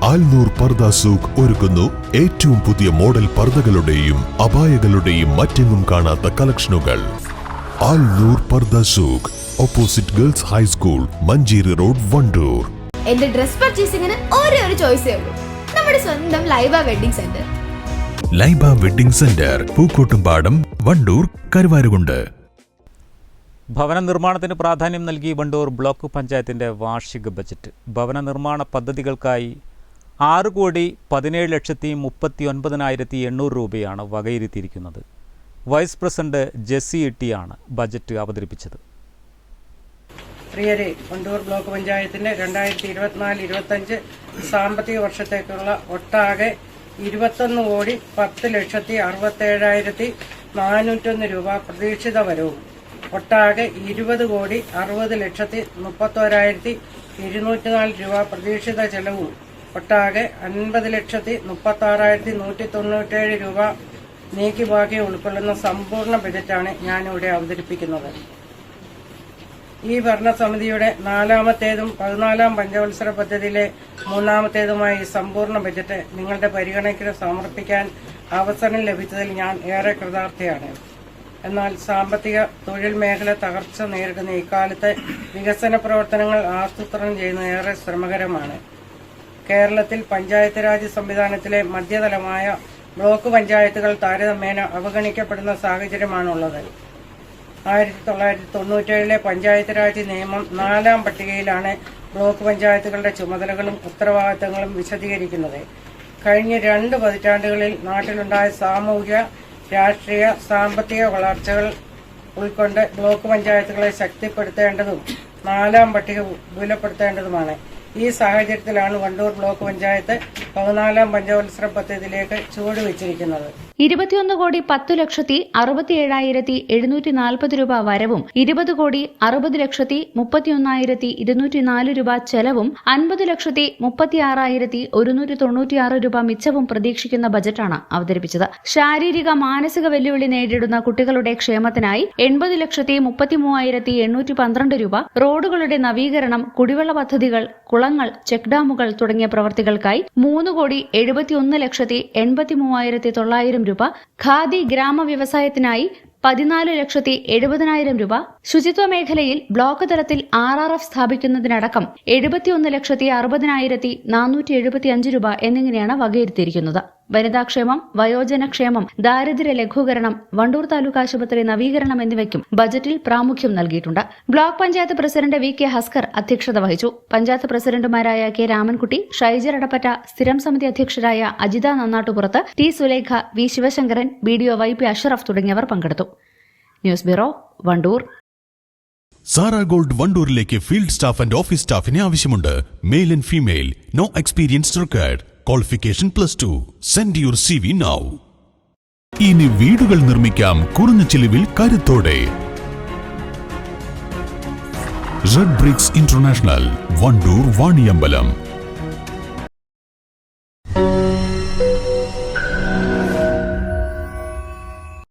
ആൽനൂർ പർദ സൂഖ് ഒരുക്കുന്നു ഏറ്റവും പുതിയ മോഡൽ പർദകളുടെയും അബായകളുടെയും മറ്റെങ്ങും കാണാത്ത കളക്ഷനുകൾ. Alnoor Parda souq, opposite girls high school, Manjeri road, Wandoor. എന്റെ ഡ്രസ് പർച്ചേസിംഗിന് ഒരേ ഒരു ചോയ്സേ ഉള്ളൂ, നമ്മുടെ സ്വന്തം Laiba wedding centre. Laiba wedding centre, Pookkottumpadam, Wandoor, Karuvarakundu. ഭവന നിർമ്മാണത്തിന് പ്രാധാന്യം നൽകി വണ്ടൂർ ബ്ലോക്ക് പഞ്ചായത്തിൻ്റെ വാർഷിക ബജറ്റ്. ഭവന നിർമ്മാണ പദ്ധതികൾക്കായി 6,17,39,800 രൂപയാണ് വകയിരുത്തിയിരിക്കുന്നത്. വൈസ് പ്രസിഡന്റ് ജെസ്സി ഇട്ടിയാണ് ബജറ്റ് അവതരിപ്പിച്ചത്. പ്രിയരെ, വണ്ടൂർ ബ്ലോക്ക് പഞ്ചായത്തിന്റെ 2024-25 സാമ്പത്തിക വർഷത്തേക്കുള്ള ഒട്ടാകെ 21,10,67,401 രൂപ പ്രതീക്ഷിത വരവും, ഒട്ടാകെ 20,60,31,204 രൂപ പ്രതീക്ഷിത ചെലവും, ഒട്ടാകെ 50,36,197 രൂപ നീക്കി ബാക്കി ഉൾക്കൊള്ളുന്ന സമ്പൂർണ്ണ ബജറ്റാണ് ഞാനിവിടെ അവതരിപ്പിക്കുന്നത്. ഈ ഭരണസമിതിയുടെ 4ാമത്തേതും 14ാം പഞ്ചവത്സര പദ്ധതിയിലെ 3ാമത്തേതുമായ ഈ സമ്പൂർണ്ണ ബജറ്റ് നിങ്ങളുടെ പരിഗണനയ്ക്ക് സമർപ്പിക്കാൻ അവസരം ലഭിച്ചതിൽ ഞാൻ ഏറെ കൃതാർത്ഥയാണ്. എന്നാൽ സാമ്പത്തിക തൊഴിൽ മേഖല തകർച്ച നേരിടുന്ന ഇക്കാലത്ത് വികസന പ്രവർത്തനങ്ങൾ ആസൂത്രണം ചെയ്യുന്നത് ഏറെ ശ്രമകരമാണ്. കേരളത്തിൽ പഞ്ചായത്ത് രാജ് സംവിധാനത്തിലെ മധ്യതലമായ ബ്ലോക്ക് പഞ്ചായത്തുകൾ താരതമ്യേന അവഗണിക്കപ്പെടുന്ന സാഹചര്യമാണുള്ളത്. 1997 പഞ്ചായത്ത് രാജ് നിയമം 4ാം പട്ടികയിലാണ് ബ്ലോക്ക് പഞ്ചായത്തുകളുടെ ചുമതലകളും ഉത്തരവാദിത്തങ്ങളും വിശദീകരിക്കുന്നത്. കഴിഞ്ഞ 2 പതിറ്റാണ്ടുകളിൽ നാട്ടിലുണ്ടായ സാമൂഹിക, രാഷ്ട്രീയ, സാമ്പത്തിക വളർച്ചകൾ ഉൾക്കൊണ്ട് ബ്ലോക്ക് പഞ്ചായത്തുകളെ ശക്തിപ്പെടുത്തേണ്ടതും 4ാം പട്ടിക വിപുലപ്പെടുത്തേണ്ടതുമാണ്. ഈ സാഹചര്യത്തിലാണ് വണ്ടൂർ ബ്ലോക്ക് പഞ്ചായത്ത് 14ാം പഞ്ചവത്സര പദ്ധതിയിലേക്ക് ചുവടുവെച്ചിരിക്കുന്നത്. 21,10,67,740 രൂപ വരവും 20,60,31,204 രൂപ ചെലവും 50,36,196 രൂപ മിച്ചവും പ്രതീക്ഷിക്കുന്ന ബജറ്റാണ് അവതരിപ്പിച്ചത്. ശാരീരിക മാനസിക വെല്ലുവിളി നേരിടുന്ന കുട്ടികളുടെ ക്ഷേമത്തിനായി 80,33,812 രൂപ, റോഡുകളുടെ നവീകരണം, കുടിവെള്ള പദ്ധതികൾ, കുളങ്ങൾ, ചെക്ക് ഡാമുകൾ തുടങ്ങിയ പ്രവർത്തികൾക്കായി 3,71,83,900 രൂപ, ഖാദി ഗ്രാമ വ്യവസായത്തിനായി 14,70,000 രൂപ, ശുചിത്വ മേഖലയിൽ ബ്ലോക്ക് തലത്തിൽ RRF സ്ഥാപിക്കുന്നതിനടക്കം 71,60,475 രൂപ എന്നിങ്ങനെയാണ് വകയിരുത്തിയിരിക്കുന്നത്. വനിതാക്ഷേമം, വയോജനക്ഷേമം, ദാരിദ്ര്യ ലഘൂകരണം, വണ്ടൂർ താലൂക്ക് ആശുപത്രി നവീകരണം എന്നിവയ്ക്കും ബജറ്റിൽ പ്രാമുഖ്യം നൽകിയിട്ടുണ്ട്. Block panchayat president VK Haskar അധ്യക്ഷത വഹിച്ചു. പഞ്ചായത്ത് പ്രസിഡന്റുമാരായ K രാമൻകുട്ടി, ഷൈജർ എടപ്പറ്റ, സ്ഥിരം സമിതി അധ്യക്ഷരായ Ajitha നന്നാട്ടുപുറത്ത്, T Sulekha, V Sivasankaran, BDO YP Ashraf തുടങ്ങിയവർ പങ്കെടുത്തു. News bureau, Wandoor. Sara gold വണ്ടൂരിലേക്ക് ഫീൽഡ് സ്റ്റാഫ് ആൻഡ് ഓഫീസ് സ്റ്റാഫിനെ ആവശ്യമുണ്ട്. Male and female, no experience required. Qualification +2. Send your CV now. ഇനി വീടുകൾ നിർമ്മിക്കാം കുറഞ്ഞ ചിലവിൽ കരുത്തോടെ. Red bricks international, Wandoor, Vaniyambalam.